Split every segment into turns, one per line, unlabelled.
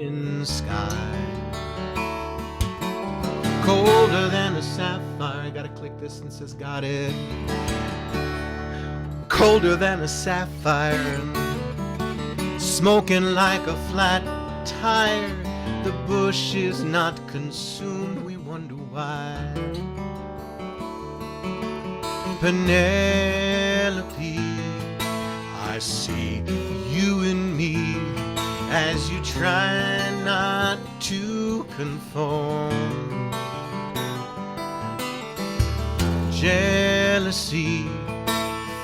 in sky. Colder than a sapphire. Gotta click this and says got it. Colder than a sapphire. Smoking like a flat tire. The bush is not consumed. We wonder why. Penelope, I see you in me as you try not to conform. Jealousy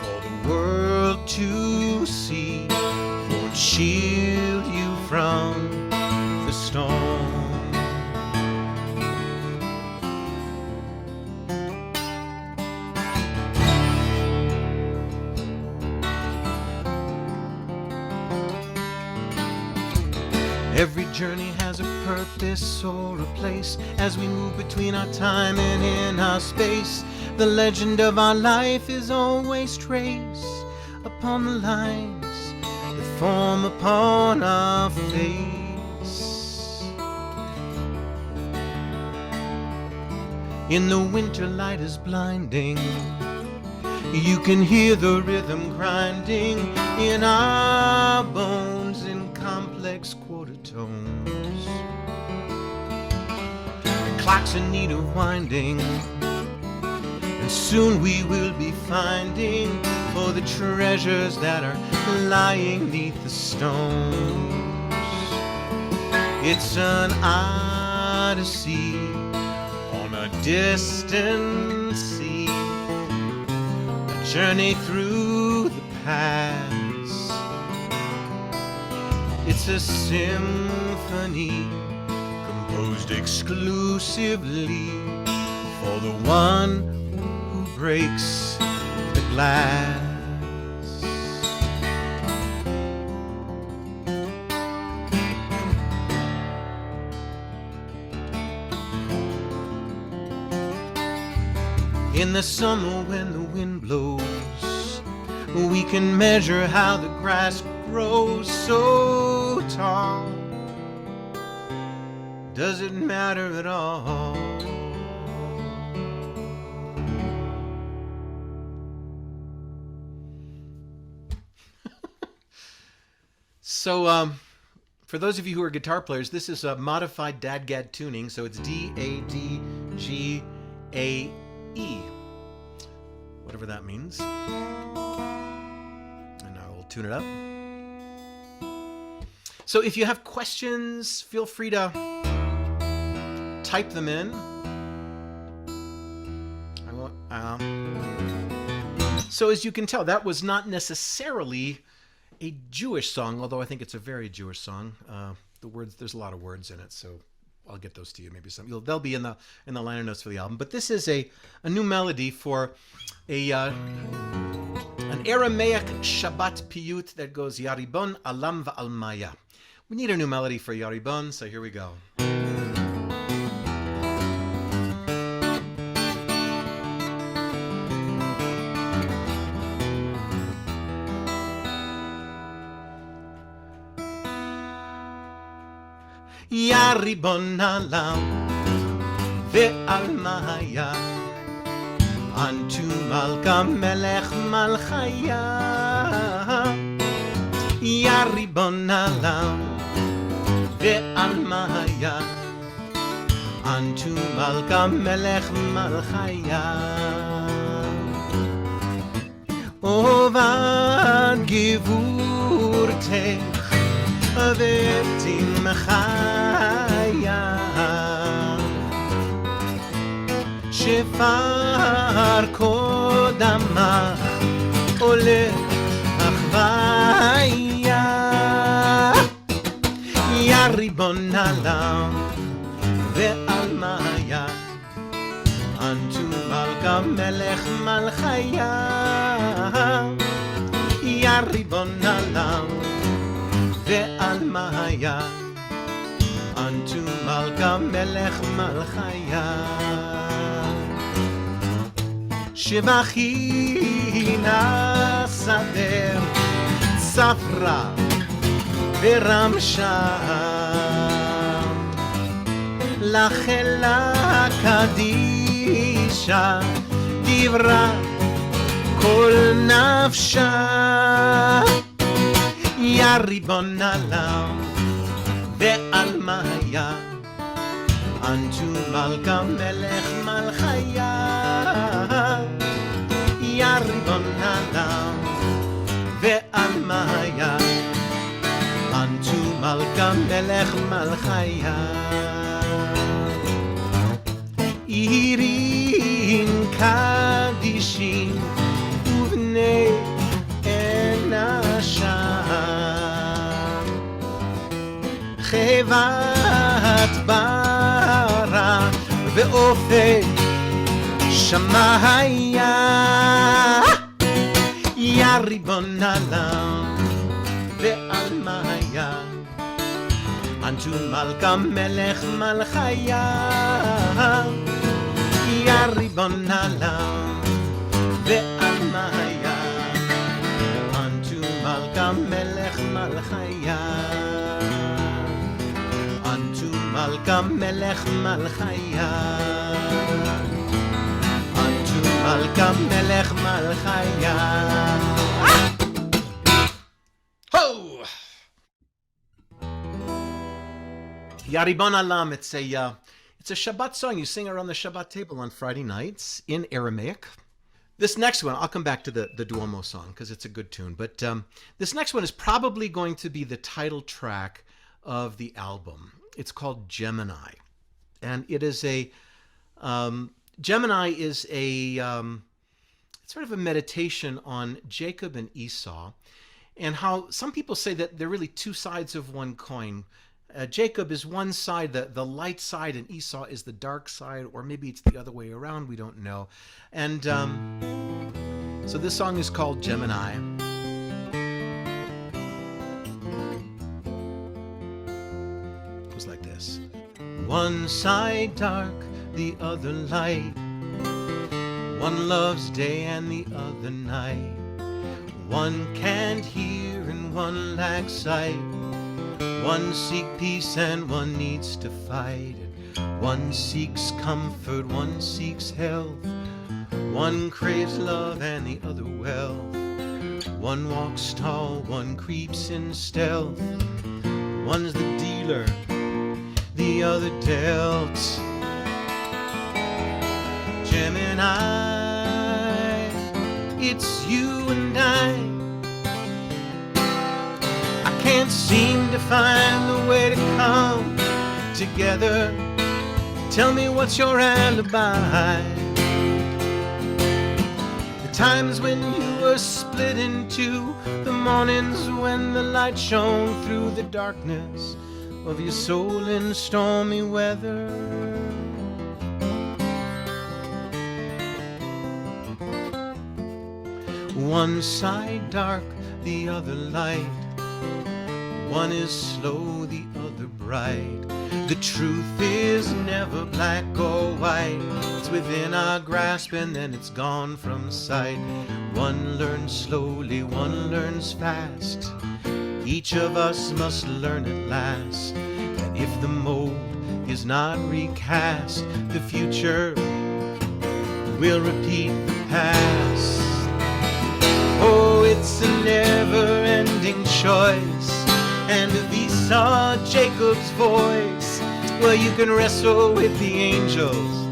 for the world to see won't shield you from the storm. Every journey has a purpose or a place. As we move between our time and in our space, the legend of our life is always traced upon the lines that form upon our face. In the winter light is blinding. You can hear the rhythm grinding in our bones in complex quarter tones. The clock's in need of winding, and soon we will be finding for the treasures that are lying neath the stones. It's an odyssey on a distant sea, a journey through the past. It's a symphony composed exclusively for the one who breaks the glass. In the summer when the wind blows, we can measure how the grass grows so tall. Does it matter at all? So, for those of you who are guitar players, this is a modified DADGAD tuning, so it's D-A-D-G-A-E. Whatever that means. And I will tune it up. So if you have questions, feel free to type them in. So as you can tell, that was not necessarily a Jewish song, although I think it's a very Jewish song. The words, there's a lot of words in it, so I'll get those to you. Maybe some. They'll be in the liner notes for the album. But this is a new melody for an Aramaic Shabbat piyut that goes Yaribon Alam va'almaya. We need a new melody for Yaribon, so here we go. Yaribon Alam ve'almaya Antu Malka Melech Malchaya Yaribon Alam ve'almaya Antu Malka Melech Malchaya Ovad Gevurtech ve'timchaya Shefar kodamach olech achvaya Yaribon Alam ve'almaya Antu Malka Melech Malchaya Yaribon Alam ve'almaya Antu Malka Melech Malchaya Shevachina Sader Safra ve'ramsha לחלה קדישה דברה כל נפשה יא ריבון העולם ועלמה היה unto מלכה מלך מלכיה יא ריבון העולם ועלמה היה unto מלכה מלך מלכיה עירין קדישים ובני אנשה חבת ברא ואופק שמיה יא ריבון העולם ועלמה היה unto מלכה מלך מלכיה יא ריבון העולם ועלמה היה unto מלכה מלך מלכיה unto מלכה מלך מלכיה unto מלכה מלך מלכיה Yaribon Alam, it's a Shabbat song you sing around the Shabbat table on Friday nights in Aramaic. This next one, I'll come back to the Duomo song because it's a good tune, but this next one is probably going to be the title track of the album. It's called Gemini, and it is Gemini is it's sort of a meditation on Jacob and Esau, and how some people say that they're really two sides of one coin. Jacob is one side, the light side, and Esau is the dark side, or maybe it's the other way around, we don't know. And so this song is called Gemini. It goes like this. One side dark, the other light. One loves day and the other night. One can't hear and one lacks sight. One seeks peace and one needs to fight. One seeks comfort, one seeks health. One craves love and the other wealth. One walks tall, one creeps in stealth. One's the dealer, the other dealt. Gemini, it's you and I. Can't seem to find the way to come together. Tell me what's your alibi? The times when you were split in two, the mornings when the light shone through the darkness of your soul in stormy weather. One side dark, the other light. One is slow, the other bright. The truth is never black or white. It's within our grasp and then it's gone from sight. One learns slowly, one learns fast. Each of us must learn at last that if the mold is not recast, the future will repeat the past. Oh, it's a never-ending choice. And if Esau, Jacob's voice, well, you can wrestle with the angels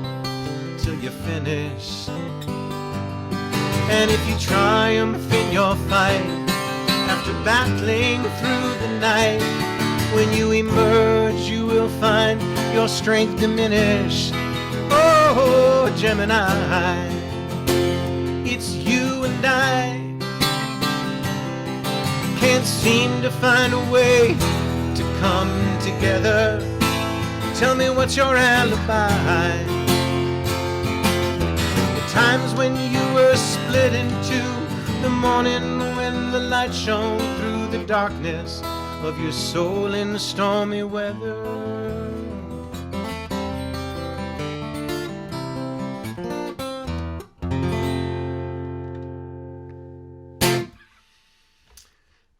till you're finished. And if you triumph in your fight, after battling through the night, when you emerge, you will find your strength diminished. Oh, Gemini, it's you and I. Can't seem to find a way to come together. Tell me what's your alibi? The times when you were split in two, the morning when the light shone through the darkness of your soul in stormy weather.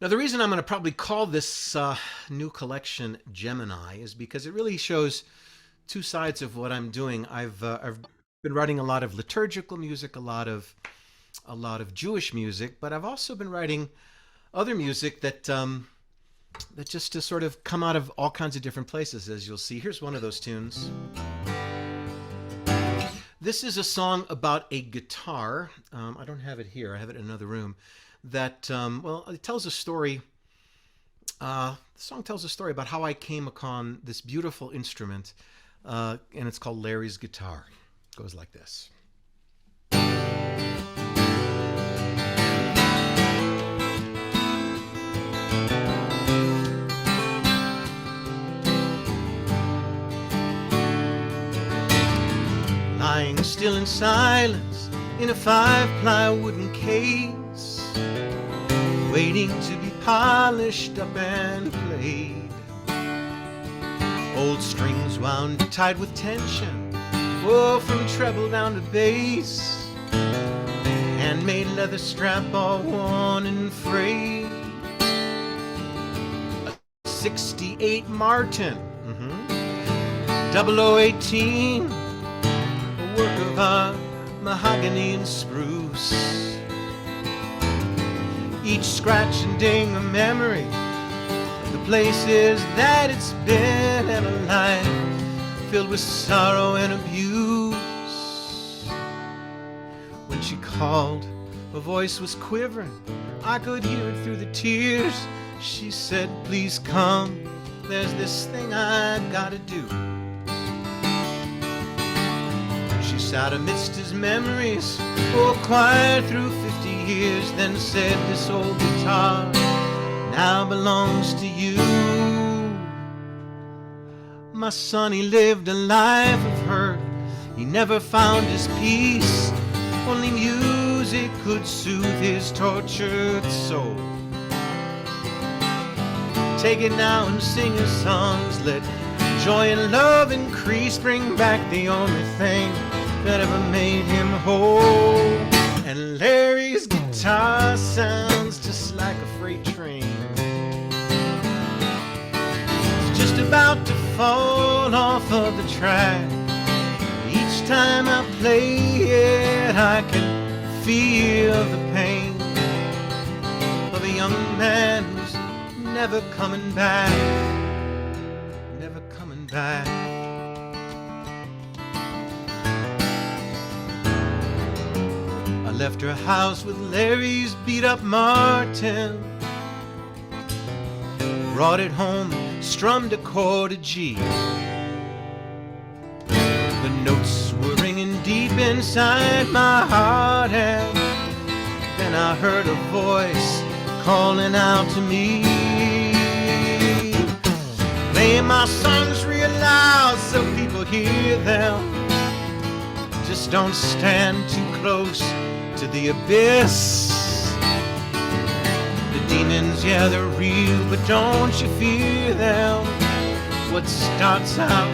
Now, the reason I'm going to probably call this new collection Gemini is because it really shows two sides of what I'm doing. I've been writing a lot of liturgical music, a lot of Jewish music, but I've also been writing other music that just to sort of come out of all kinds of different places, as you'll see. Here's one of those tunes. This is a song about a guitar. I don't have it here. I have it in another room. That, well, it tells a story. The song tells a story about how I came upon this beautiful instrument, and it's called Larry's Guitar. It goes like this. Lying still in silence in a 5-ply wooden case, waiting to be polished up and played. Old strings wound tight with tension, oh, from treble down to bass. Handmade leather strap all worn and frayed. A 68 Martin, 0018. Work of art, mahogany and spruce. Each scratch and ding a memory of the places that it's been, and a life filled with sorrow and abuse. When she called, her voice was quivering. I could hear it through the tears. She said, please come, there's this thing I gotta do. Sat amidst his memories, oh, quiet through 50 years, then said, this old guitar now belongs to you. My son, he lived a life of hurt. He never found his peace. Only music could soothe his tortured soul. Take it now and sing his songs. Let joy and love increase. Bring back the only thing that ever made him whole. And Larry's guitar sounds just like a freight train. It's just about to fall off of the track. Each time I play it, I can feel the pain of a young man who's never coming back. Never coming back. Left her house with Larry's beat-up Martin. Brought it home, strummed a chord of G. The notes were ringing deep inside my heart, and then I heard a voice calling out to me. Play my songs real loud so people hear them. Just don't stand too close to the abyss. The demons, yeah, they're real, but don't you fear them. What starts out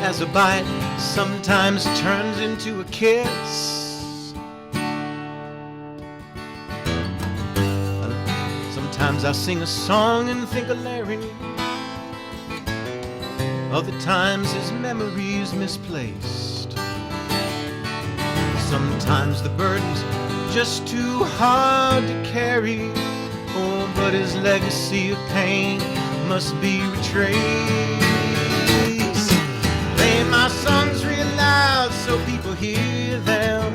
as a bite sometimes turns into a kiss. Sometimes I sing a song and think of Larry. Other times his memory's misplaced. Sometimes the burden's just too hard to carry. Oh, but his legacy of pain must be retraced. Play my songs real loud so people hear them.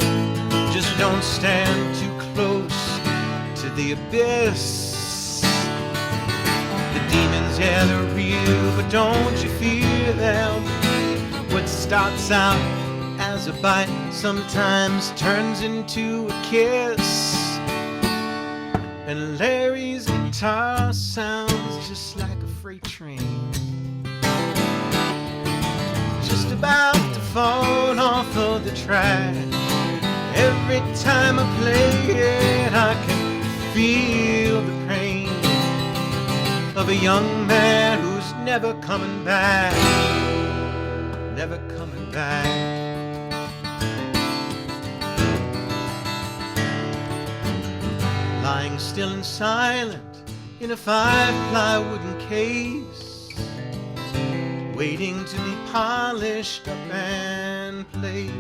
Just don't stand too close to the abyss. The demons, yeah, they're real, but don't you fear them. What starts out as a bite sometimes turns into a kiss. And Larry's guitar sounds just like a freight train, just about to fall off of the track. Every time I play it, I can feel the pain of a young man who's never coming back. Never coming back. Lying still and silent in a 5-ply wooden case, waiting to be polished up and played.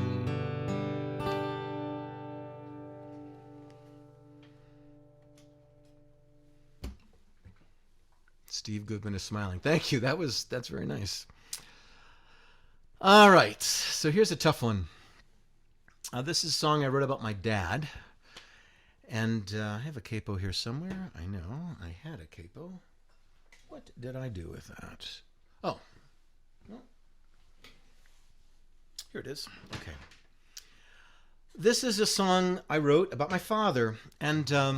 Steve Goodman is smiling. Thank you. That's very nice. All right. So here's a tough one. This is a song I wrote about my dad. And I have a capo here somewhere. I know. I had a capo. What did I do with that? Oh. Well, here it is. Okay. This is a song I wrote about my father. And a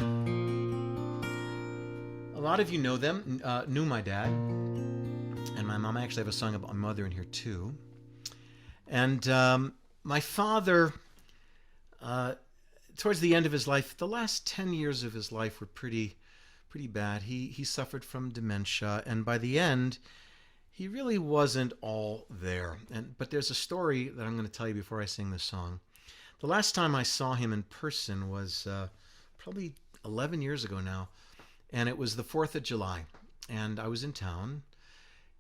lot of you know them, knew my dad and my mom. I actually have a song about my mother in here too. And my father, towards the end of his life, the last 10 years of his life were pretty bad. He suffered from dementia, and by the end, he really wasn't all there. But there's a story that I'm going to tell you before I sing this song. The last time I saw him in person was probably 11 years ago now. And it was the 4th of July, and I was in town,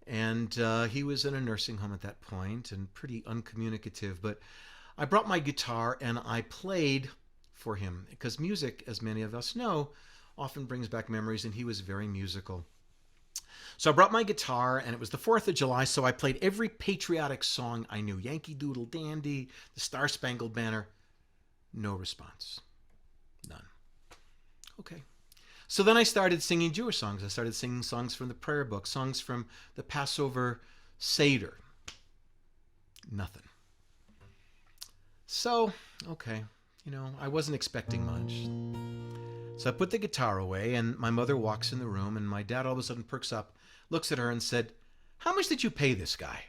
and he was in a nursing home at that point and pretty uncommunicative. But I brought my guitar and I played for him because music, as many of us know, often brings back memories, and he was very musical. So I brought my guitar, and it was the 4th of July, so I played every patriotic song I knew. Yankee Doodle Dandy, the Star Spangled Banner. No response. None. Okay. So then I started singing Jewish songs. I started singing songs from the prayer book, songs from the Passover Seder. Nothing. So, okay, I wasn't expecting much. So I put the guitar away, and my mother walks in the room, and my dad all of a sudden perks up, looks at her, and said, "How much did you pay this guy?"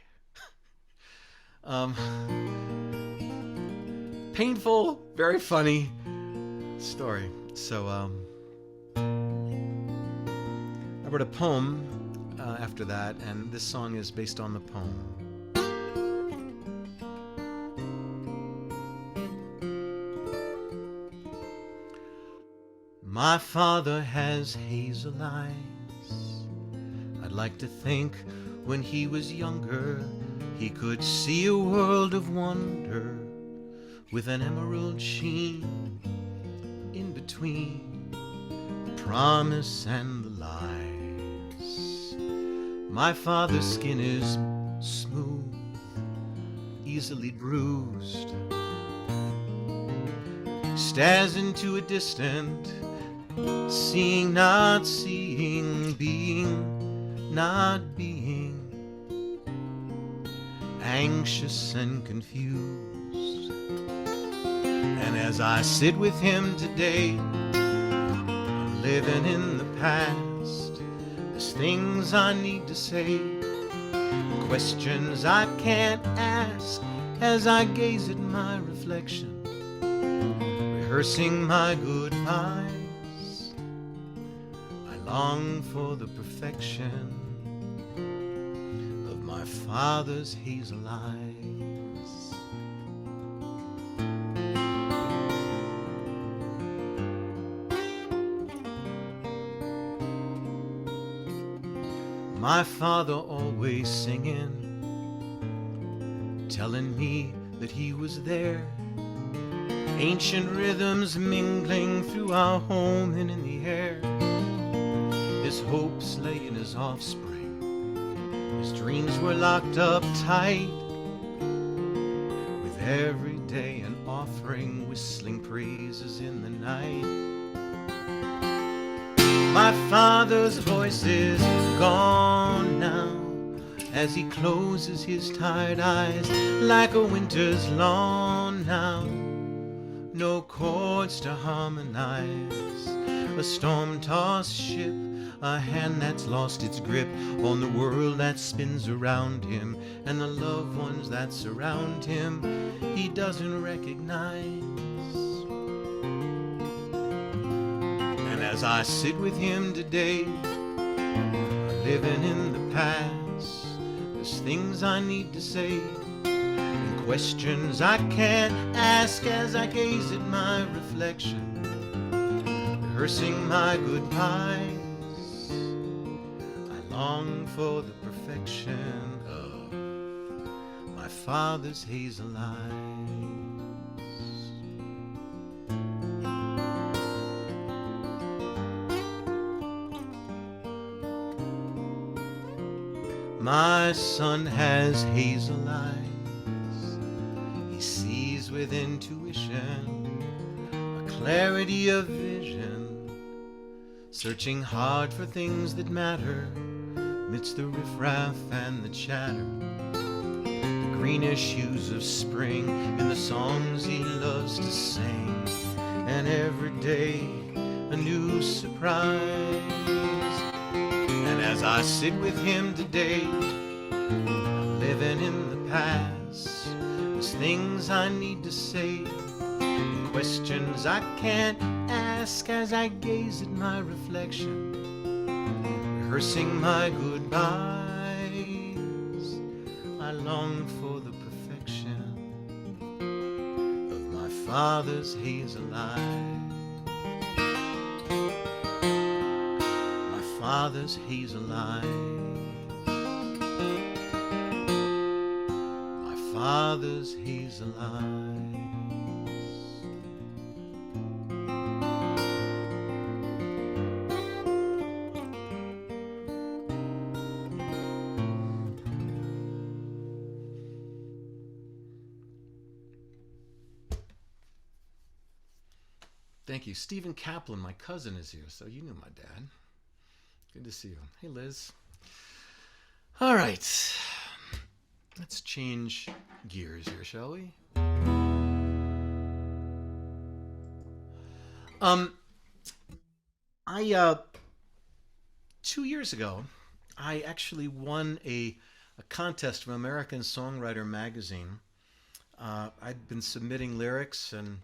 Painful, very funny story. So, I wrote a poem after that, and this song is based on the poem. My father has hazel eyes. I'd like to think when he was younger, he could see a world of wonder with an emerald sheen in between the promise and the lies. My father's skin is smooth, easily bruised. Stares into a distant, seeing, not seeing, being, not being, anxious and confused. And as I sit with him today, I'm living in the past. There's things I need to say, questions I can't ask as I gaze at my reflection, rehearsing my goodbyes. I long for the perfection of my father's hazel eyes. My father always singing, telling me that he was there. Ancient rhythms mingling through our home and in the air. His hopes lay in his offspring. His dreams were locked up tight. With every day an offering, whistling praises in the night. My father's voice is gone now, as he closes his tired eyes like a winter's lawn now. No chords to harmonize, a storm-tossed ship, a hand that's lost its grip on the world that spins around him, and the loved ones that surround him he doesn't recognize. And as I sit with him today, living in the past, there's things I need to say, questions I can't ask as I gaze at my reflection, rehearsing my goodbyes. I long for the perfection of my Father's hazel eyes. My son has hazel eyes. He sees with intuition, a clarity of vision, searching hard for things that matter amidst the riffraff and the chatter, the greenish hues of spring in the songs he loves to sing, and every day a new surprise. And as I sit with him today, I'm living in the past. There's things I need to say, questions I can't ask as I gaze at my reflection, rehearsing my goodbyes. I long for the perfection of my Father's hazel eyes. Father's hazel eyes. My Father's hazel eyes. Thank you. Stephen Kaplan, my cousin, is here, so you knew my dad. Good to see you. Hey, Liz. All right. Let's change gears here, shall we? 2 years ago, I actually won a contest from American Songwriter magazine. I'd been submitting lyrics, and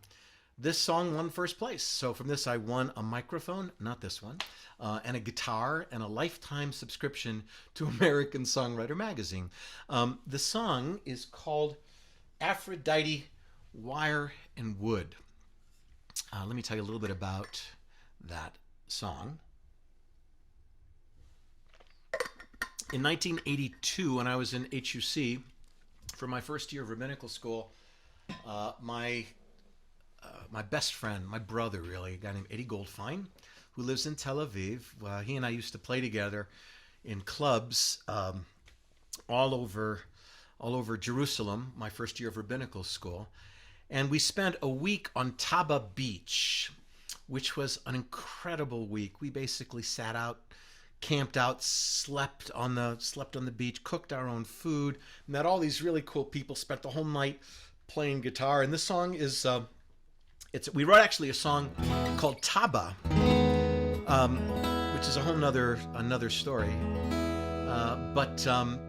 this song won first place. So from this, I won a microphone, not this one, and a guitar, and a lifetime subscription to American Songwriter magazine. The song is called Aphrodite, Wire and Wood. Let me tell you a little bit about that song. In 1982, when I was in HUC for my first year of rabbinical school, my best friend, my brother really, a guy named Eddie Goldfein, who lives in Tel Aviv. He and I used to play together in clubs all over Jerusalem, my first year of rabbinical school. And we spent a week on Taba Beach, which was an incredible week. We basically sat out, camped out, slept on the beach, cooked our own food, met all these really cool people, spent the whole night playing guitar. And this song is we wrote actually a song called Taba, which is a whole another story. But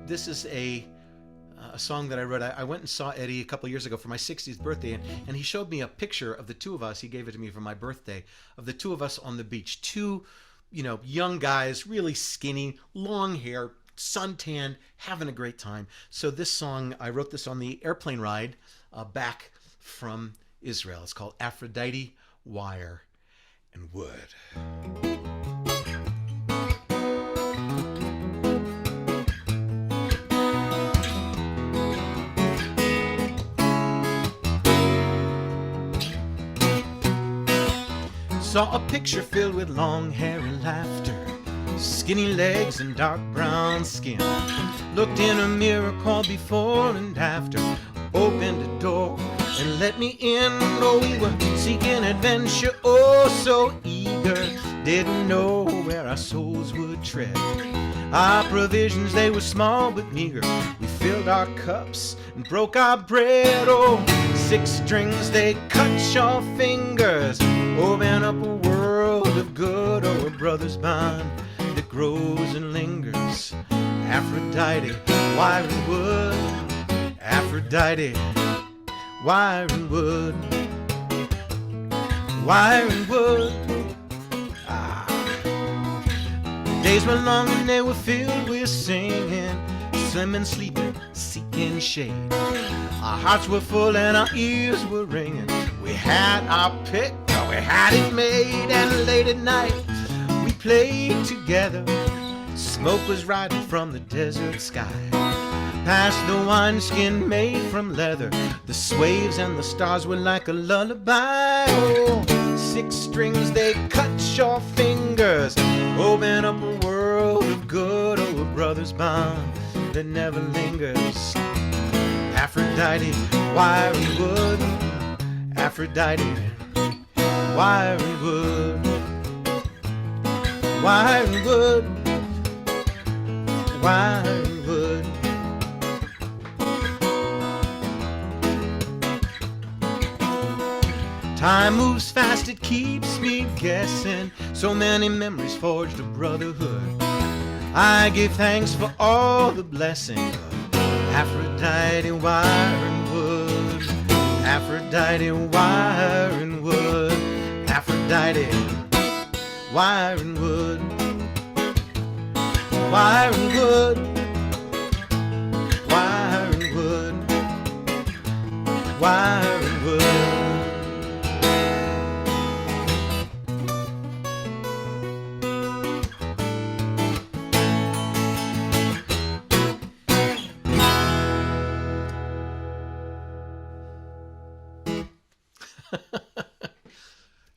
this is a song that I wrote. I went and saw Eddie a couple years ago for my 60th birthday, and he showed me a picture of the two of us. He gave it to me for my birthday, of the two of us on the beach. Two, young guys, really skinny, long hair, suntanned, having a great time. So this song, I wrote this on the airplane ride back from Israel. It's called Aphrodite, Wire and Wood. Saw a picture filled with long hair and laughter, skinny legs and dark brown skin. Looked in a mirror, called before and after, opened a door and let me in. Oh, we were seeking adventure, oh so eager, didn't know where our souls would tread. Our provisions, they were small but meager. We filled our cups and broke our bread. Oh, 6 strings, they cut your fingers, open up a world of good. Oh, a brother's bond that grows and lingers. Aphrodite, wire and wood. Aphrodite, wire and wood. Wire and wood. Days were long and they were filled with singing, swimming, sleeping, seeking shade. Our hearts were full and our ears were ringing. We had our pick, we had it made. And late at night we played together, Smoke was riding from the desert sky, past the wineskin made from leather. The swaves and the stars were like a lullaby. Oh, 6 strings, they cut your fingers, open up a world of good. Oh, a brother's bond that never lingers. Aphrodite, wiry wood. Aphrodite, wiry wood. Wiry wood. Wiry wood. Time moves fast, it keeps me guessing. So many memories forged a brotherhood. I give thanks for all the blessings of Aphrodite, wire and wood. Aphrodite, wire and wood. Aphrodite, wire and wood. Wire and wood. Wire and wood. Wire and wood.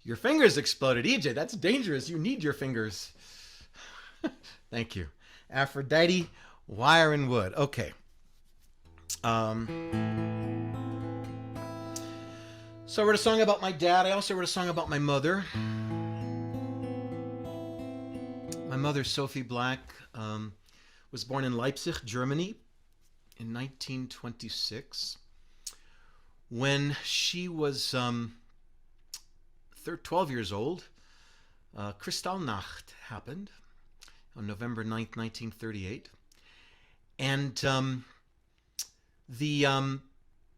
Your fingers exploded. EJ, that's dangerous. You need your fingers. Thank you. Aphrodite, wire and wood. Okay. So I wrote a song about my dad. I also wrote a song about my mother. My mother, Sophie Black, was born in Leipzig, Germany in 1926. When she was 12 years old, Kristallnacht happened on November 9th, 1938. And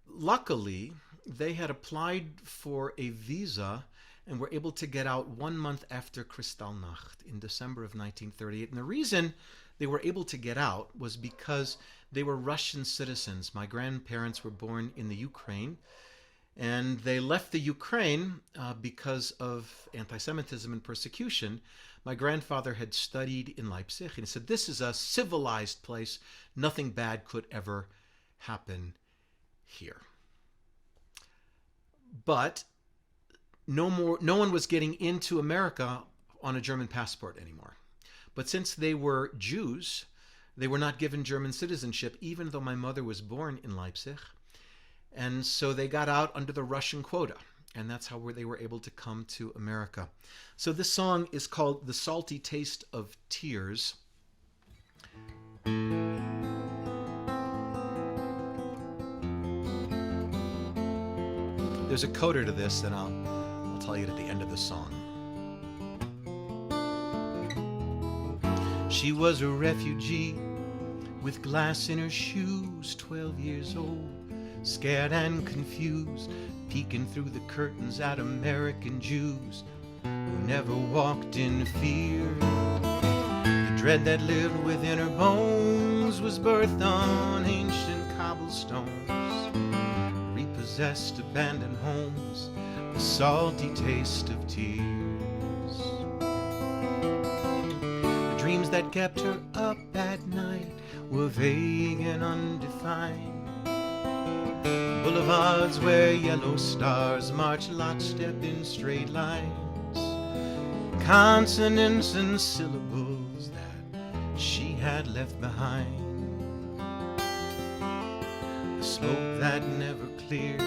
luckily, they had applied for a visa and were able to get out 1 month after Kristallnacht in December of 1938. And the reason they were able to get out was because they were Russian citizens. My grandparents were born in the Ukraine, and they left the Ukraine because of anti-Semitism and persecution. My grandfather had studied in Leipzig, and he said, this is a civilized place. Nothing bad could ever happen here. But no one was getting into America on a German passport anymore. But since they were Jews, they were not given German citizenship, even though my mother was born in Leipzig. And so they got out under the Russian quota, and that's how they were able to come to America. So this song is called The Salty Taste of Tears. There's a coda to this that I'll tell you at the end of the song. She was a refugee with glass in her shoes, 12 years old, scared and confused, peeking through the curtains at American Jews who never walked in fear. The dread that lived within her bones was birthed on ancient cobblestones, repossessed abandoned homes, the salty taste of tears. The dreams that kept her up at night were vague and undefined. Boulevards where yellow stars march lockstep in straight lines. Consonants and syllables that she had left behind. The smoke that never clears.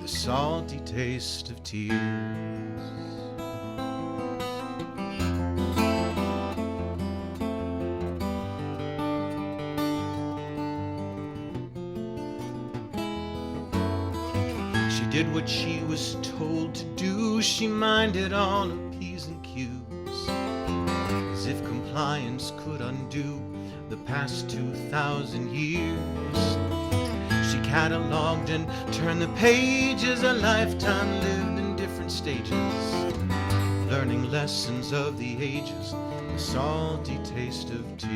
The salty taste of tears. Did what she was told to do. She minded all her P's and Q's, as if compliance could undo the past 2,000 years. She cataloged and turned the pages, a lifetime lived in different stages, learning lessons of the ages, the salty taste of tears.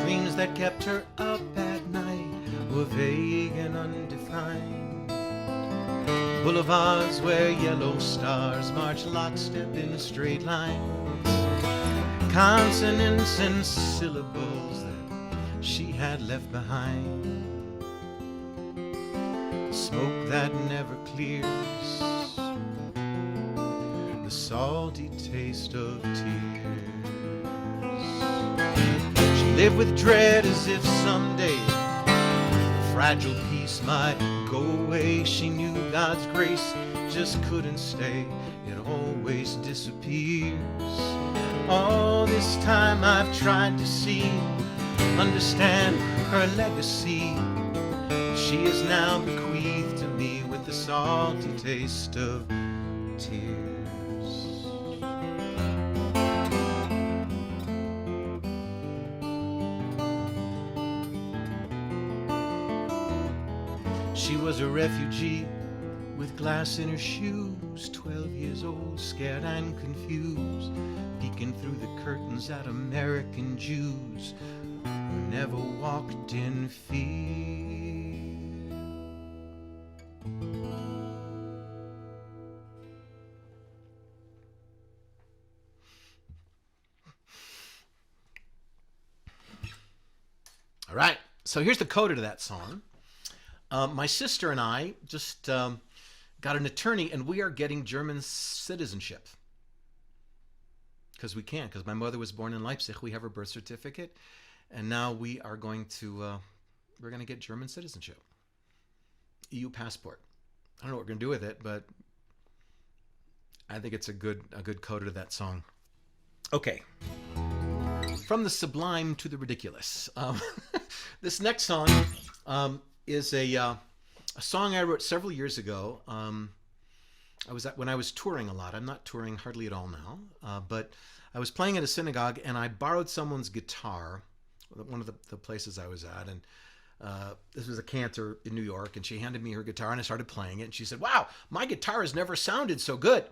Dreams that kept her up at night were vague and undefined. boulevards where yellow stars march lockstep in straight lines, consonants and syllables that she had left behind, smoke that never clears, the salty taste of tears. She lived with dread as if someday a fragile piece might go away. She knew God's grace just couldn't stay, it always disappears. All this time I've tried to see, understand her legacy. She is now bequeathed to me with the salty taste of tears. She was a refugee with glass in her shoes, 12 years old, scared and confused, peeking through the curtains at American Jews who never walked in fear. All right, so here's the coda to that song. My sister and I just got an attorney, and we are getting German citizenship. Because we can, because my mother was born in Leipzig. We have her birth certificate, and now we are going to, we're going to get German citizenship. EU passport. I don't know what we're going to do with it, but I think it's a good coda to that song. Okay. From the sublime to the ridiculous. This next song is a song I wrote several years ago. When I was touring a lot. I'm not touring hardly at all now, but I was playing at a synagogue, and I borrowed someone's guitar, one of the places I was at, and this was a cantor in New York, and she handed me her guitar, and I started playing it, and she said, "Wow, my guitar has never sounded so good,"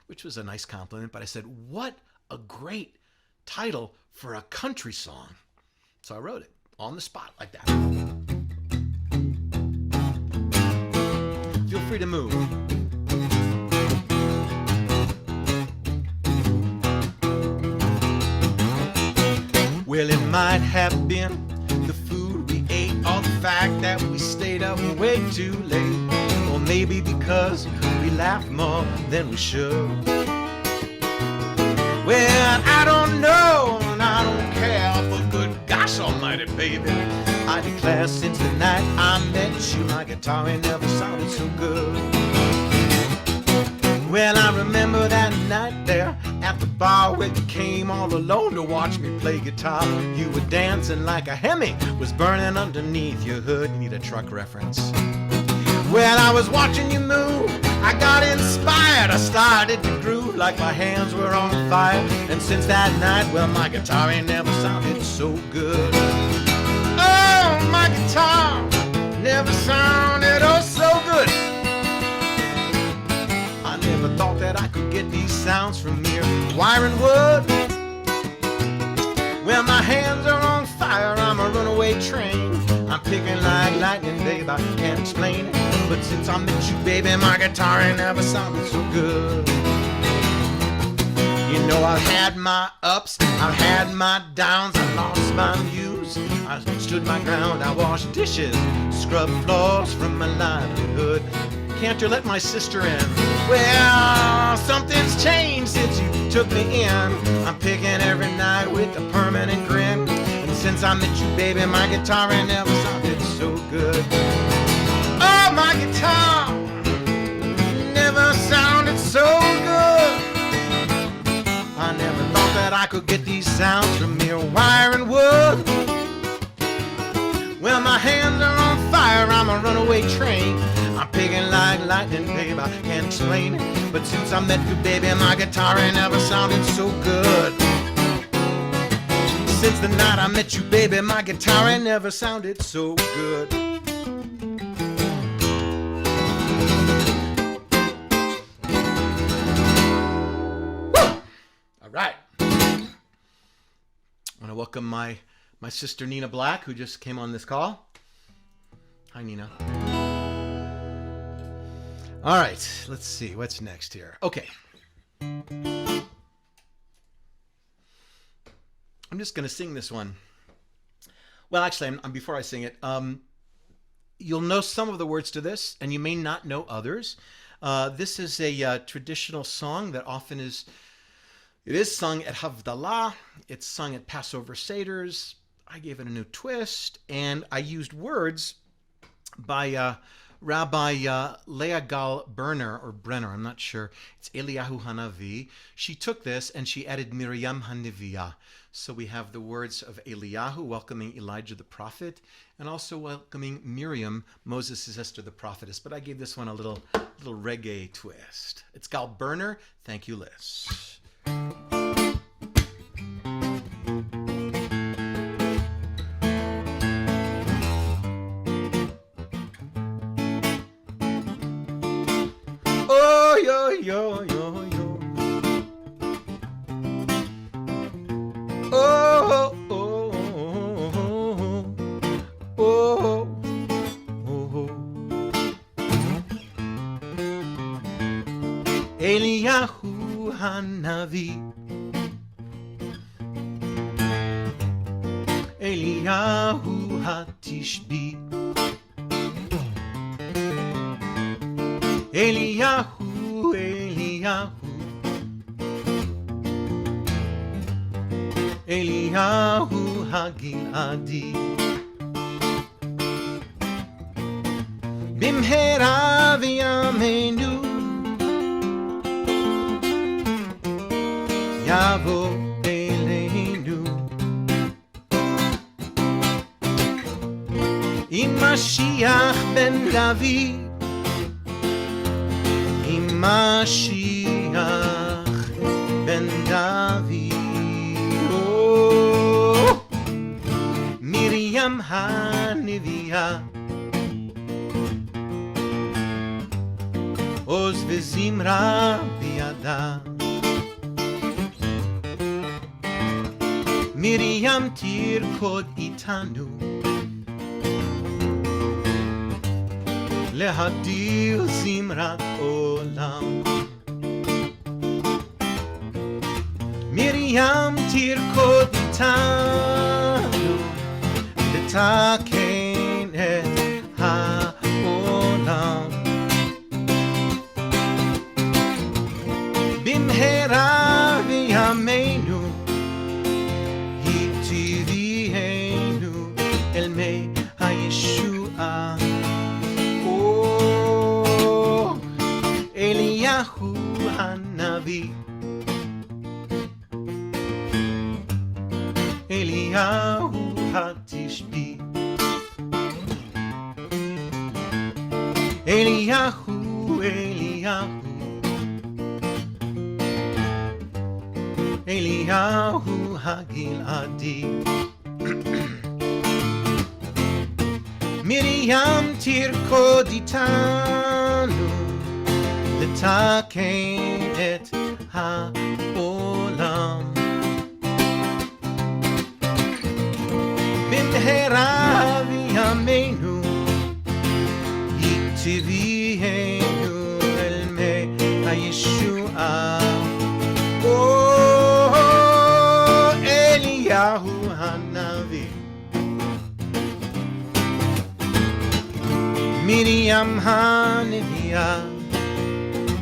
which was a nice compliment, but I said, "What a great title for a country song." So I wrote it on the spot like that. Feel free to move. Well, it might have been the food we ate, or the fact that we stayed up way too late, or maybe because we laughed more than we should. Well, I don't know and I don't care, but good gosh almighty, baby, I declare since the night I met you, my guitar ain't never sounded so good. Well, I remember that night there at the bar where you came all alone to watch me play guitar. You were dancing like a Hemi was burning underneath your hood. You need a truck reference. Well, I was watching you move, I got inspired, I started to groove like my hands were on fire. And since that night, well, my guitar ain't never sounded so good. Oh, my guitar never sounded oh so good. I never thought that I could get these sounds from mere wire and wood. Well, my hands are on fire, I'm a runaway train. I'm picking like lightning, babe, I can't explain it. But since I met you, baby, my guitar ain't never sounded so good. You know, I've had my ups, I've had my downs, I lost my muse, I stood my ground, I washed dishes, scrubbed floors from my livelihood. Can't you let my sister in? Well, something's changed since you took me in. I'm picking every night with a permanent grin. And since I met you, baby, my guitar ain't never sounded so good. Oh, my guitar never sounded so good. I never thought that I could get these sounds from mere wire and wood. Well, my hands are on fire, I'm a runaway train. I'm picking like lightning, babe, I can't explain it. But since I met you, baby, my guitar ain't never sounded so good. Since the night I met you, baby, my guitar ain't never sounded so good. Woo! All right. I want to welcome my sister Nina Black, who just came on this call. Hi, Nina. All right, let's see what's next here. Okay. I'm just going to sing this one. Well, actually, before I sing it, you'll know some of the words to this, and you may not know others. This is a traditional song that often is sung at Havdalah. It's sung at Passover Seders. I gave it a new twist, and I used words by Rabbi Leagal Brenner, I'm not sure. It's Eliyahu Hanavi. She took this and she added Miriam Haniviyah. So we have the words of Eliyahu welcoming Elijah the prophet, and also welcoming Miriam, Moses' sister, the prophetess. But I gave this one a little reggae twist. It's Gal Berner. Thank you, Liz. Oh, yo, yo, yo, yo. Oh, oh, oh, oh, oh, oh. Eliyahu Hanavi. Eliyahu Hatishbi. Eliyahu, Eliyahu, Eliyahu Hagiladi. Bimhera v'yameinu Yavo Eleinu Im Mashiach ben David Mashiach ben David, oh, Miriam Haniviyah, Oz וזמרה בידה, מרים תרקוד איתנו, להדיר זמרת עולם. מרים תרקוד איתנו, לתקן את העולם. במהרה בימינו, היא תביאנו אל מי הישועה. Eliyahu Hanavi, Eliyahu Hatishbi, Eliyahu, Eliyahu, Eliyahu Hagiladi. Miriam תרקוד איתנו לתקן את העולם. במהרה בימינו היא תביאנו אל מי הישועה. או אליהו הנביא, מרים הנביאה,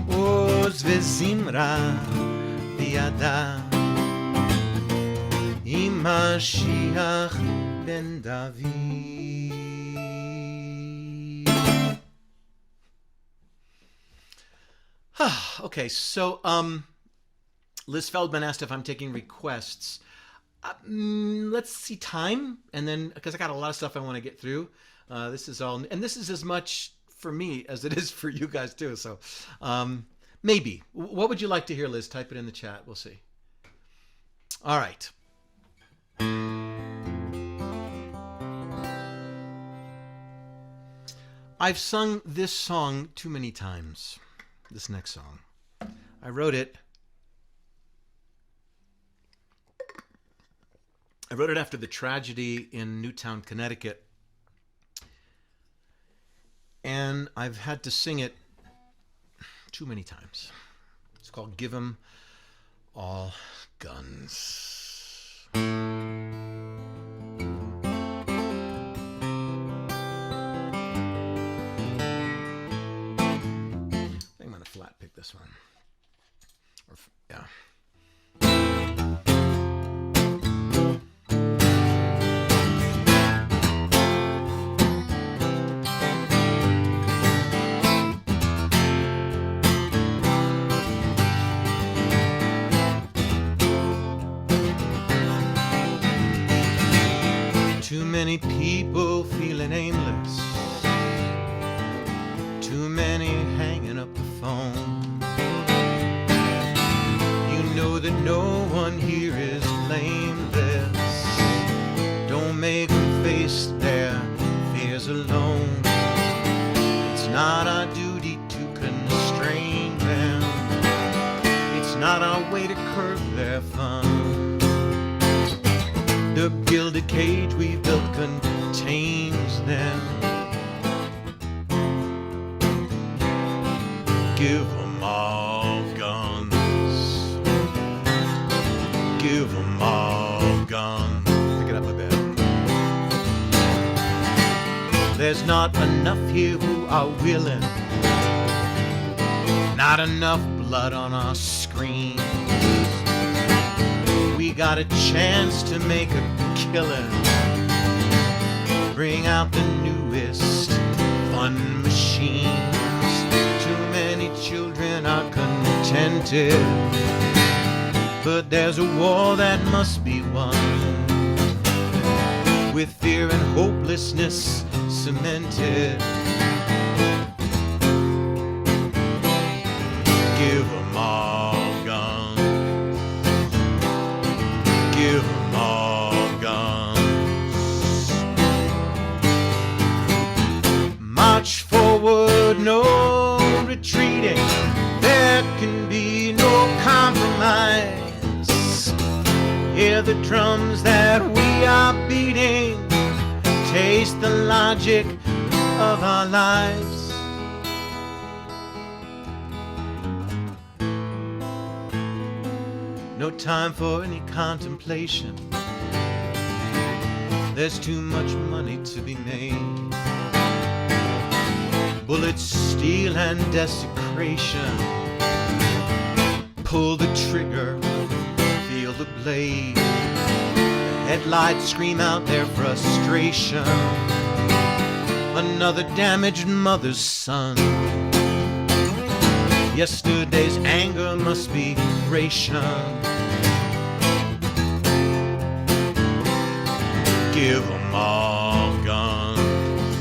עוז וזמרה בידה, עם משיח בן דוד. Okay, so Liz Feldman asked if I'm taking requests. Let's see time, and then because I got a lot of stuff I want to get through. This is all, and this is as much for me as it is for you guys too. So maybe. What would you like to hear, Liz? Type it in the chat. We'll see. All right. I've sung this song too many times. This next song. I wrote it after the tragedy in Newtown, Connecticut. And I've had to sing it too many times. It's called Give 'Em All Guns. I think I'm going to flat pick this one. Yeah. Too many people feeling aimless. Too many hanging up the phone. You know that no one here is blameless. Don't make them face their fears alone. It's not our duty to constrain them. It's not our way to curb their fun. The gilded cage we built contains them. Give 'em all guns. Give 'em all guns. Pick it up a bit. There's not enough here who are willing. Not enough blood on our screen. We got a chance to make a killing. Bring out the newest fun machines. Too many children are contented, but there's a war that must be won. With fear and hopelessness cemented. Give 'em all guns. Give 'em all guns. March forward, no retreating. There can be no compromise. Hear the drums that we are beating. Taste the logic of our lives. No time for any contemplation. There's too much money to be made. Bullets, steel, and desecration. Pull the trigger, feel the blade. Headlights scream out their frustration. Another damaged mother's son. Yesterday's anger must be rationed. Give 'em all guns.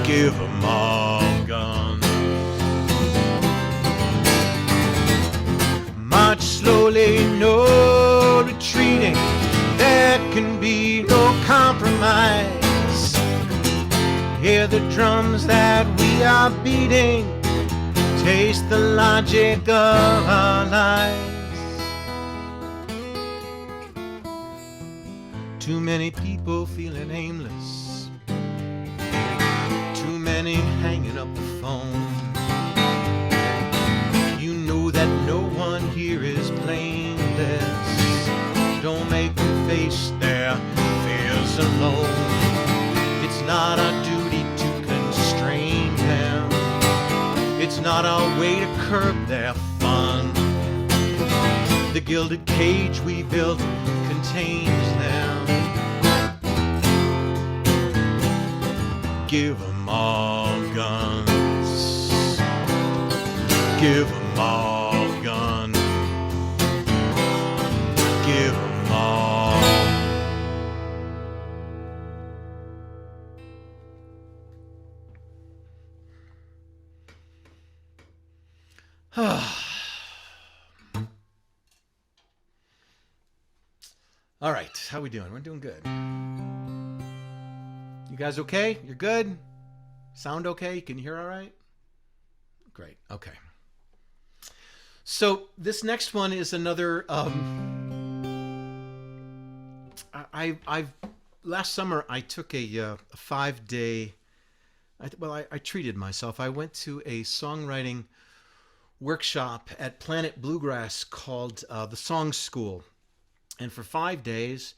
Give 'em all guns. March slowly, no retreating. There can be no compromise. Hear the drums that we are beating. Taste the logic of our lives. Too many people feeling aimless. Too many hanging up the phone. You know that no one here is blameless. Don't make them face their fears alone. It's not our duty to constrain them. It's not our way to curb their fun. The gilded cage we built contains them. Give 'em all guns. Give 'em all guns. Give 'em all. All right, how we doing? We're doing good. You guys okay? You're good? Sound okay? You can hear all right? Great. Okay. So this next one is another. Last summer I took a 5-day I treated myself. I went to a songwriting workshop at Planet Bluegrass called the Song School. And for 5 days,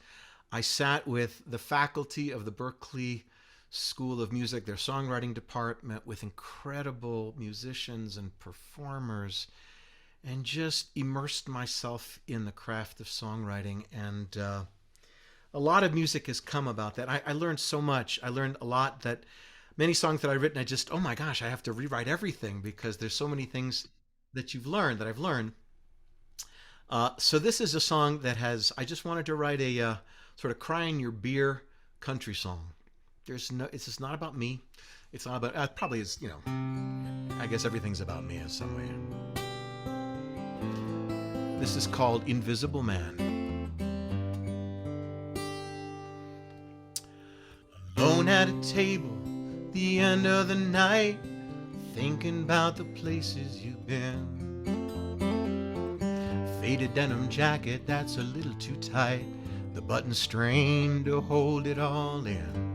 I sat with the faculty of the Berklee School of Music, their songwriting department, with incredible musicians and performers, and just immersed myself in the craft of songwriting. And a lot of music has come about that. I learned so much. I learned a lot that many songs that I've written, I just, oh my gosh, I have to rewrite everything because there's so many things that I've learned. So this is a song that I just wanted to write a sort of cry in your beer country song. It's just not about me. It's not about, probably is, I guess everything's about me in some way. This is called Invisible Man. Alone at a table, the end of the night, thinking about the places you've been. Faded denim jacket that's a little too tight, the button strained to hold it all in.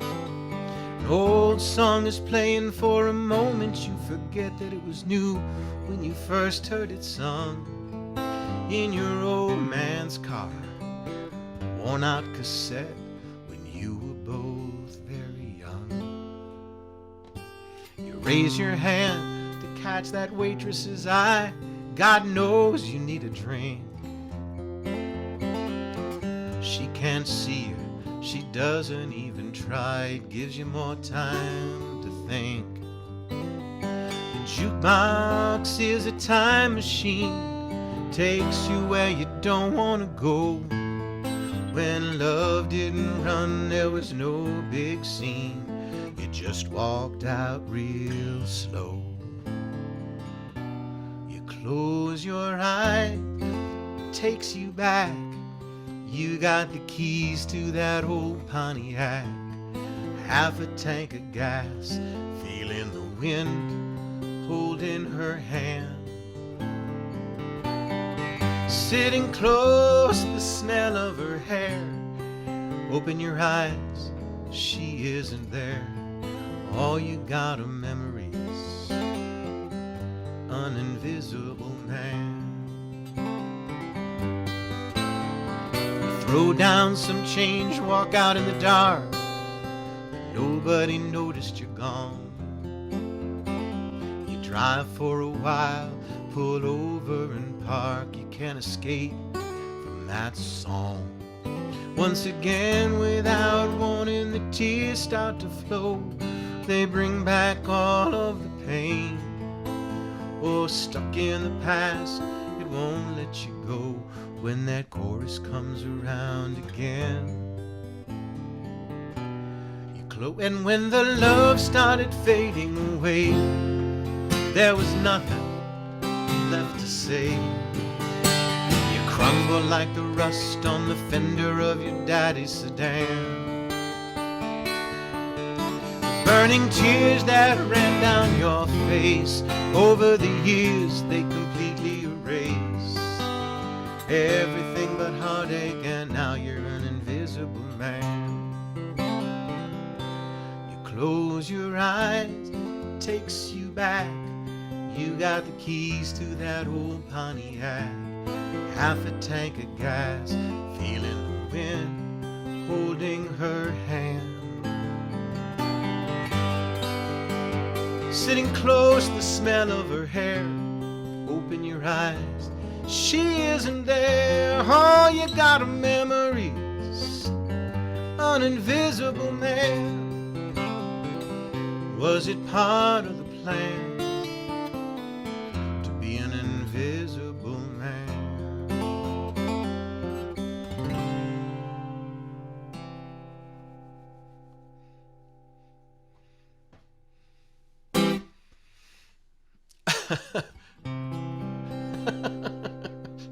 An old song is playing for a moment, you forget that it was new when you first heard it sung. In your old man's car, worn out cassette when you were both very young. You raise your hand to catch that waitress's eye, God knows you need a drink. She can't see you, she doesn't even try, it gives you more time to think. The jukebox is a time machine, takes you where you don't want to go. When love didn't run, there was no big scene, you just walked out real slow. You close your eyes, it takes you back, you got the keys to that old Pontiac. Half a tank of gas, feeling the wind, holding her hand. Sitting close, the smell of her hair. Open your eyes, she isn't there. All you got are memories, an invisible man. You throw down some change, walk out in the dark, but nobody noticed you're gone. You drive for a while, pull over and park, you can't escape from that song. Once again, without warning, the tears start to flow. They bring back all of the pain. Oh, stuck in the past, it won't let you go when that chorus comes around again. And when the love started fading away, there was nothing left to say. You crumble like the rust on the fender of your daddy's sedan. The burning tears that ran down your face, over the years they completely erase everything but heartache, and now you're an invisible man. You close your eyes, it takes you back, you got the keys to that old Pontiac. Half a tank of gas, feeling the wind, holding her hand. Sitting close, the smell of her hair. Open your eyes, she isn't there. All you got are memories, an invisible man. Was it part of the plan? An invisible man.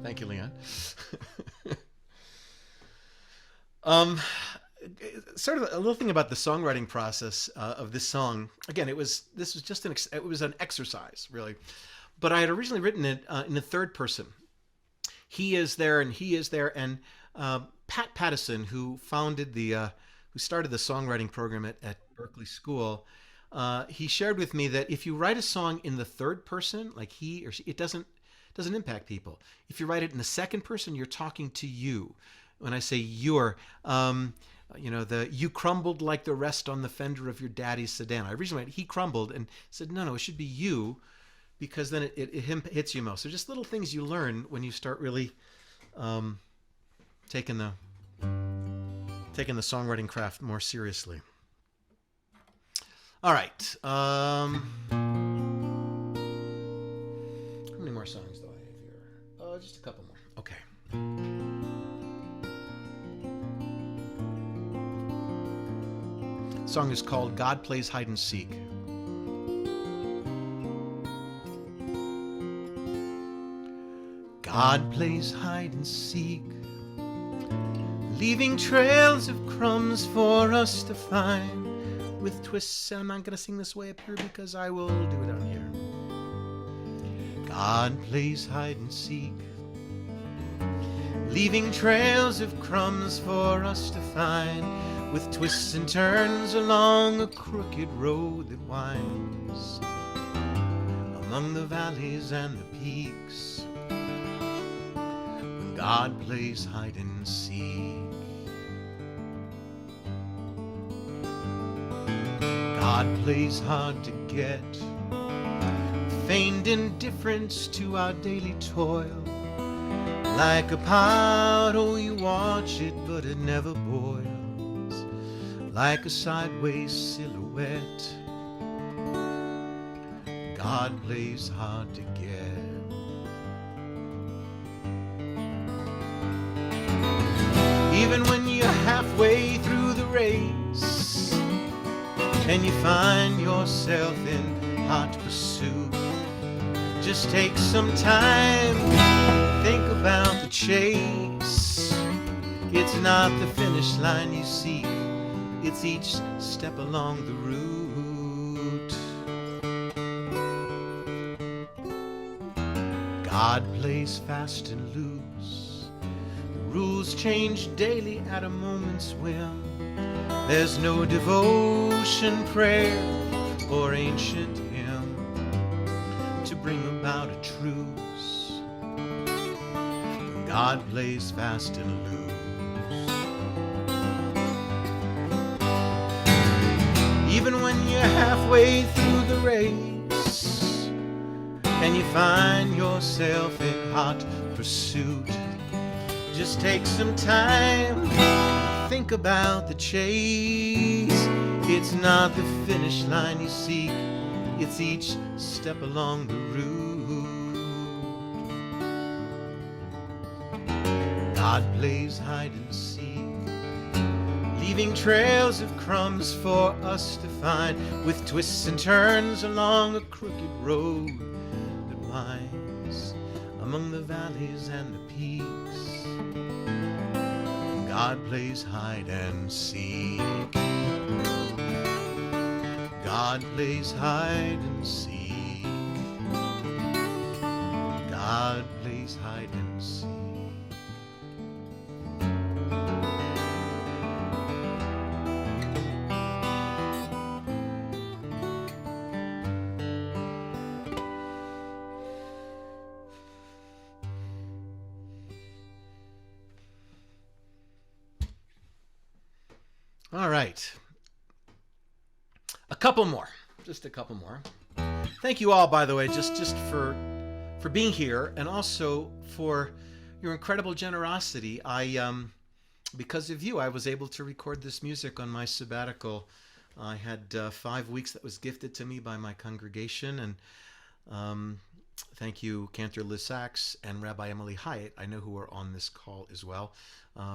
Thank you, Leon. Sort of a little thing about the songwriting process of this song. Again, it was just an exercise, really. But I had originally written it in the third person. He is there and he is there. And Pat Pattison, who started the songwriting program at Berklee School, he shared with me that if you write a song in the third person, like he or she, it doesn't impact people. If you write it in the second person, you're talking to you. When I say you're, you crumbled like the rest on the fender of your daddy's sedan. I originally went, he crumbled, and said, no, it should be you, because then it hits you most. So just little things you learn when you start really taking the songwriting craft more seriously. All right. How many more songs do I have here? Just a couple more. Okay. The song is called God Plays Hide and Seek. God plays hide and seek, leaving trails of crumbs for us to find, with twists. And I'm not going to sing this way up here because I will do it down here. God plays hide and seek, leaving trails of crumbs for us to find, with twists and turns along a crooked road that winds among the valleys and the peaks. When God plays hide and seek, God plays hard to get, feigned indifference to our daily toil. Like a pot, oh, you watch it, but it never boils. Like a sideways silhouette, God plays hard to get. Even when you're halfway through the race and you find yourself in hot pursuit, just take some time, think about the chase. It's not the finish line you seek, it's each step along the route. God plays fast and loose, the rules change daily at a moment's whim. There's no devotion, prayer, or ancient hymn to bring about a truce. When God plays fast and loose, even when you're halfway through the race and you find yourself in hot pursuit, just take some time, think about the chase. It's not the finish line you seek, it's each step along the route. God plays hide and seek, leaving trails of crumbs for us to find, with twists and turns along a crooked road that winds among the valleys and the peaks. God plays hide and seek. God plays hide and seek. God plays hide and seek. All right. A couple more. Just a couple more. Thank you all, by the way, just for being here, and also for your incredible generosity. Because of you, I was able to record this music on my sabbatical. I had 5 weeks that was gifted to me by my congregation, and thank you, Cantor Liz Sachs and Rabbi Emily Hyatt, I know who are on this call as well,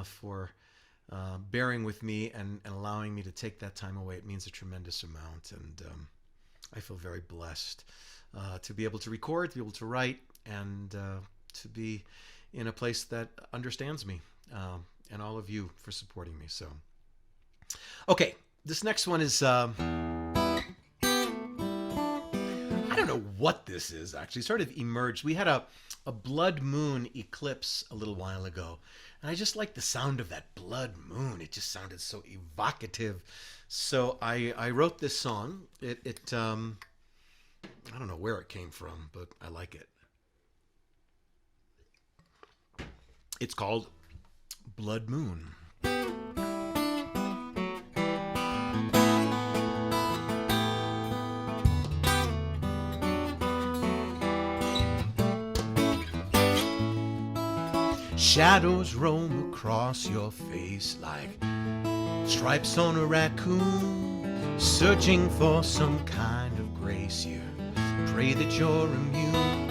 for bearing with me and allowing me to take that time away. It means a tremendous amount, and I feel very blessed to be able to record, to be able to write, and to be in a place that understands me, and all of you for supporting me. So, okay, this next one is I don't know what this is, actually. Sort of emerged. We had a blood moon eclipse a little while ago. And I just like the sound of that blood moon. It just sounded so evocative. So I wrote this song. It I don't know where it came from, but I like it. It's called Blood Moon. Shadows roam across your face like stripes on a raccoon, searching for some kind of grace. You pray that you're immune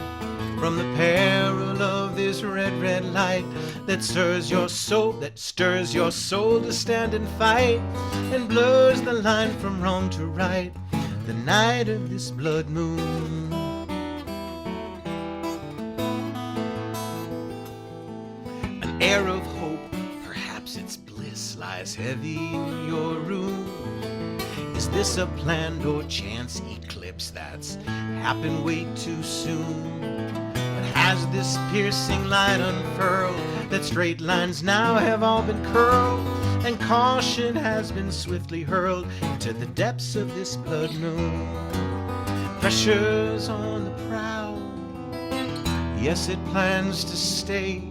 from the peril of this red, red light that stirs your soul, to stand and fight, and blurs the line from wrong to right. The night of this blood moon. Air of hope, perhaps it's bliss, lies heavy in your room. Is this a planned or chance eclipse that's happened way too soon? But has this piercing light unfurled, that straight lines now have all been curled, and caution has been swiftly hurled into the depths of this blood moon? Pressure's on the prowl, yes, it plans to stay.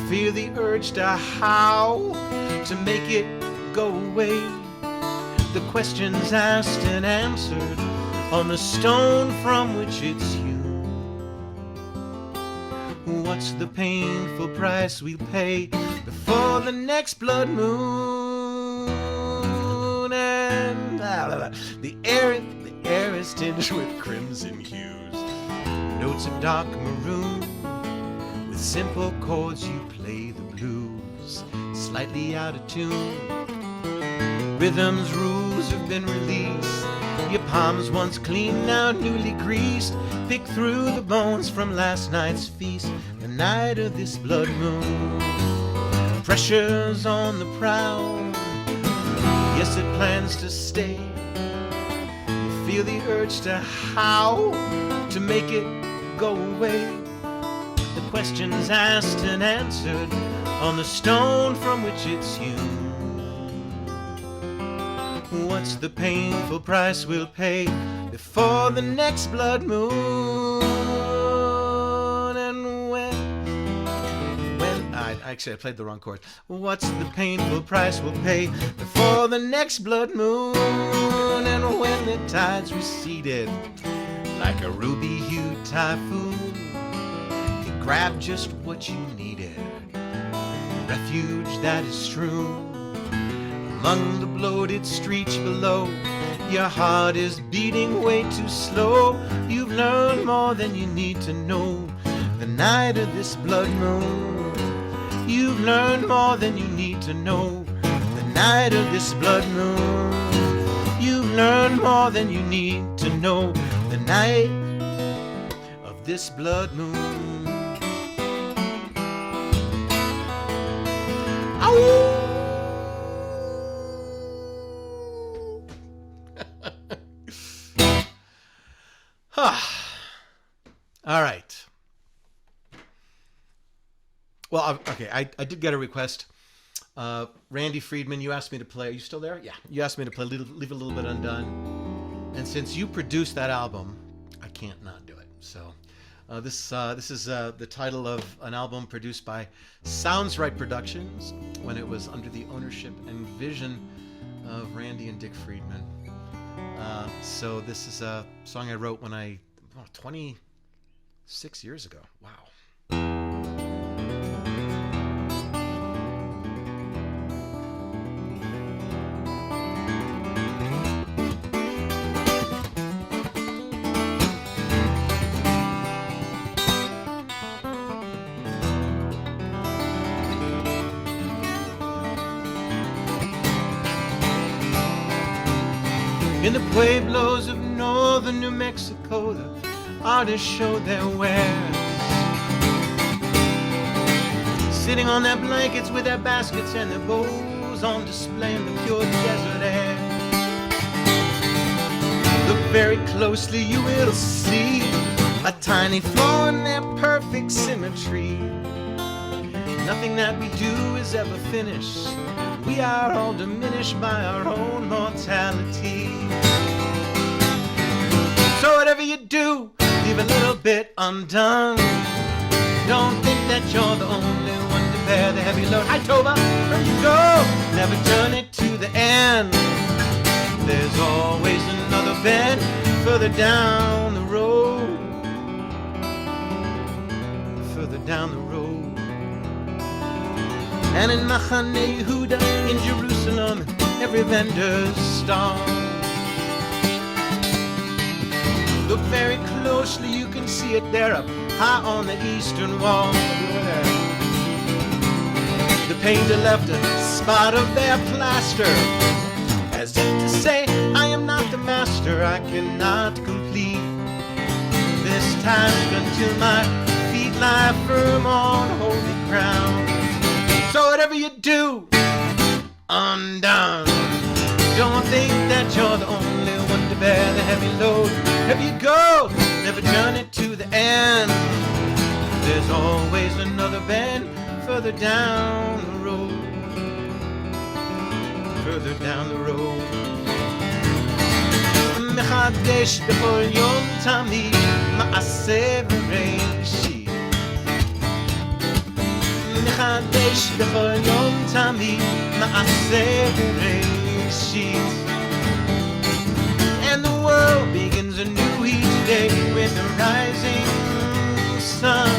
Feel the urge to howl, to make it go away. The questions asked and answered on the stone from which it's hewn. What's the painful price we'll pay before the next blood moon? And the air is tinged with crimson hues, notes of dark maroon. With simple chords you play the blues, slightly out of tune. Rhythm's rules have been released. Your palms once clean, now newly greased. Pick through the bones from last night's feast. The night of this blood moon. Pressure's on the prowl, yes, it plans to stay. You feel the urge to howl, to make it go away. The questions asked and answered on the stone from which it's hewn. What's the painful price we'll pay before the next blood moon? And when I played the wrong chord. What's the painful price we'll pay before the next blood moon? And when the tides receded like a ruby-hued typhoon, grab just what you needed, refuge that is strewn among the bloated streets below. Your heart is beating way too slow. You've learned more than you need to know. The night of this blood moon. You've learned more than you need to know. The night of this blood moon. You've learned more than you need to know. The night of this blood moon. All right. Well, okay, I did get a request. Randy Friedman, you asked me to play. Are you still there? Yeah. You asked me to play Leave a Little Bit Undone. And since you produced that album, I can't not do it. So this is the title of an album produced by Sounds Right Productions when it was under the ownership and vision of Randy and Dick Friedman. So this is a song I wrote when 26 years ago. Wow. In the pueblos of northern New Mexico, the artists show their wares, sitting on their blankets with their baskets and their bows on display in the pure desert air. The very closely you will see a tiny flaw in their perfect symmetry. Nothing that we do is ever finished. We are all diminished by our own mortality. So whatever you do, leave a little bit undone. Don't think that you're the only one to bear the heavy load. Hi Tova, where you go? Never turn it to the end. There's always another bend further down the road. Further down the road. And in Machane Yehuda in Jerusalem, every vendor's stall. Look very closely, you can see it there up high on the eastern wall. The painter left a spot of their plaster, as if to say, I am not the master, I cannot complete this task until my feet lie firm on holy ground. So whatever you do, undone. Don't think that you're the only one to bear the heavy load. Wherever you go, never turn it to the end. There's always another bend further down the road. Further down the road. מחדש בכל יום תמיד מעשה בראשית. מחדש בכל יום תמיד מעשה בראשית. And the world begins anew each day with the rising sun.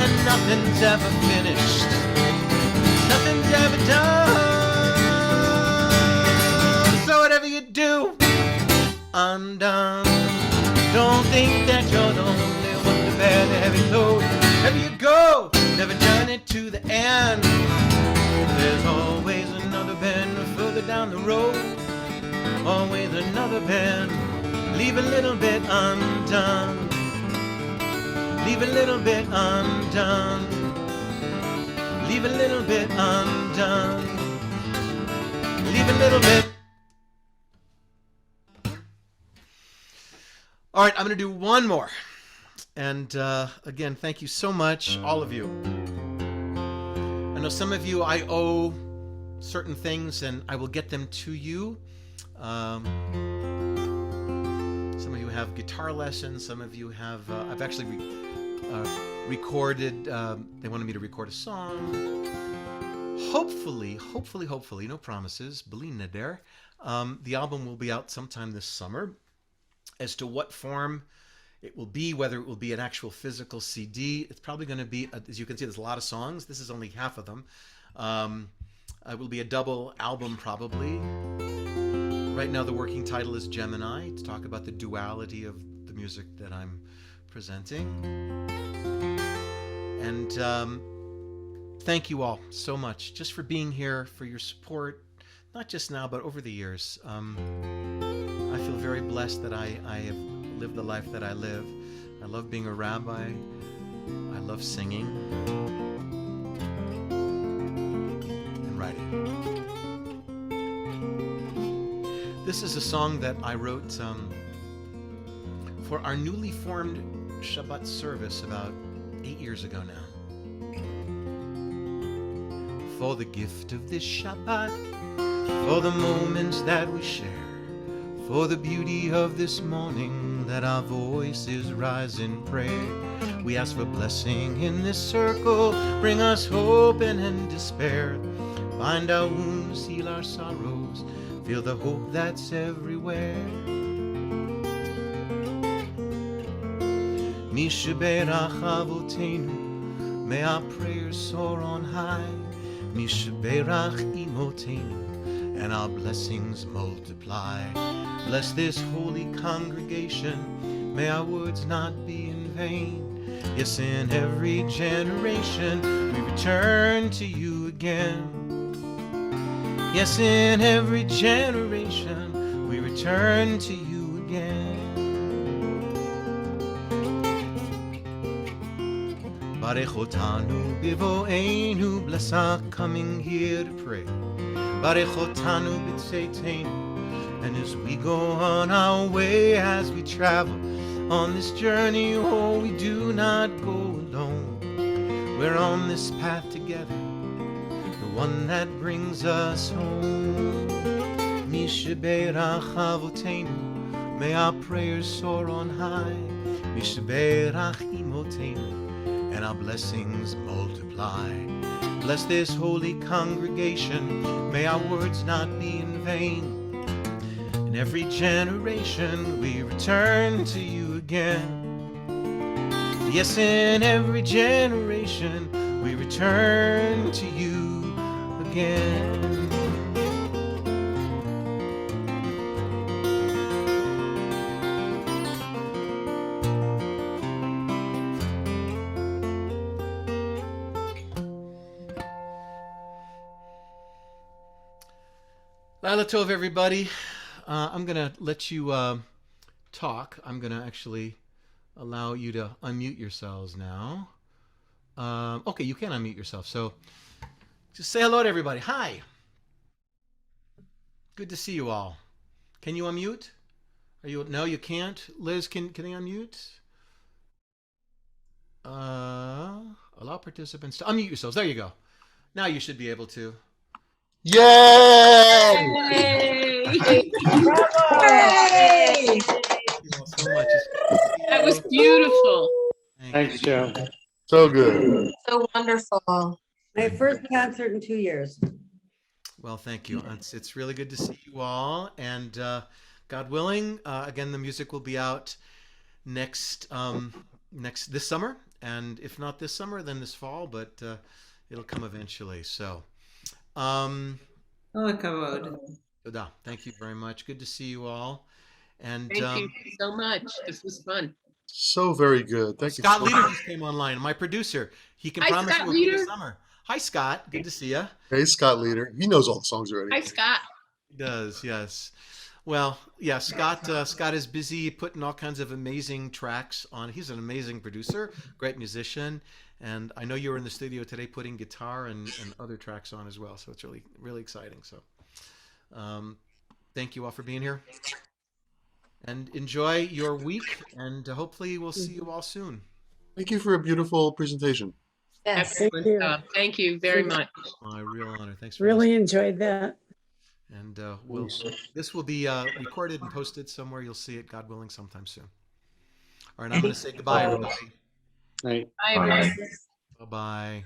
And nothing's ever finished, nothing's ever done. So whatever you do, undone. Don't think that you're the only one to bear the heavy load. Wherever you go, never turn it to the end. There's always another bend further down the road. Always another bend. Leave a little bit undone. Leave a little bit undone. Leave a little bit undone. Leave a little bit. All right, I'm going to do one more. And again, thank you so much, all of you. I know some of you I owe certain things, and I will get them to you. Some of you have guitar lessons. Some of you have, I've actually recorded, they wanted me to record a song. Hopefully, no promises, Belin Nader. The album will be out sometime this summer. As to what form it will be, whether it will be an actual physical CD, it's probably going to be, as you can see, there's a lot of songs. This is only half of them. It will be a double album, probably. Right now, the working title is Gemini, to talk about the duality of the music that I'm presenting. And thank you all so much just for being here, for your support, not just now, but over the years. I feel very blessed that I have lived the life that I live. I love being a rabbi. I love singing and writing. This is a song that I wrote for our newly formed Shabbat service about 8 years ago now. For the gift of this Shabbat, for the moments that we share, for the beauty of this morning that our voices rise in prayer. We ask for blessing in this circle, bring us hope and despair. Bind our wounds, heal our sorrows, feel the hope that's everywhere. Mishaberach Avotenu, may our prayers soar on high. Mishaberach Imotenu, and our blessings multiply. Bless this holy congregation, may our words not be in vain. Yes, in every generation we return to you again. Yes, in every generation we return to you again. Barech otanu bivo'enu, bless our coming here to pray. Barech otanu b'tzeitenu, And as we go on our way, as we travel on this journey, oh, we do not go alone. We're on this path together, the one that brings us home. Mishaberach Avotenu, may our prayers soar on high. Mishaberach Imotenu, and our blessings multiply. Bless this holy congregation, may our words not be in vain. In every generation we return to you again. Yes, in every generation we return to you again. Laila Tov, everybody. I'm going to let you talk. I'm going to actually allow you to unmute yourselves now. Okay, you can unmute yourself. So just say hello to everybody. Hi. Good to see you all. Can you unmute? No, you can't. Liz, can they unmute? Allow participants to unmute yourselves. There you go. Now you should be able to.
Yay!
Yay!
Bravo!
Yay!
Thank you all so much.
That was beautiful.
Thanks, Joe. So good.
So wonderful.
My first concert in 2 years.
Well, thank you. It's really good to see you all. And God willing, again, the music will be out this summer. And if not this summer, then this fall. But it'll come eventually. So. Thank you very much. Good to see you all. And
Thank you so much. This was fun.
So very good. Thank you.
Scott Leader just came online. My producer. He can
Hi,
promise
Scott
you will be
Leader.
this summer. Hi, Scott. Good to see you.
Hey, Scott Leader. He knows all the songs already.
Hi, Scott.
He does, yes. Well, yeah, Scott is busy putting all kinds of amazing tracks on. He's an amazing producer, great musician, and I know you were in the studio today putting guitar and other tracks on as well. So it's really, really exciting. So thank you all for being here. And enjoy your week, and hopefully we'll see you all soon.
Thank you for a beautiful presentation.
Yes.
Excellent job. Thank you very much.
My real honor. Thanks for
Really enjoyed that.
And this will be recorded and posted somewhere. You'll see it, God willing, sometime soon. All right, I'm going to say goodbye, everybody.
Night.
Bye, everyone.
Bye-bye.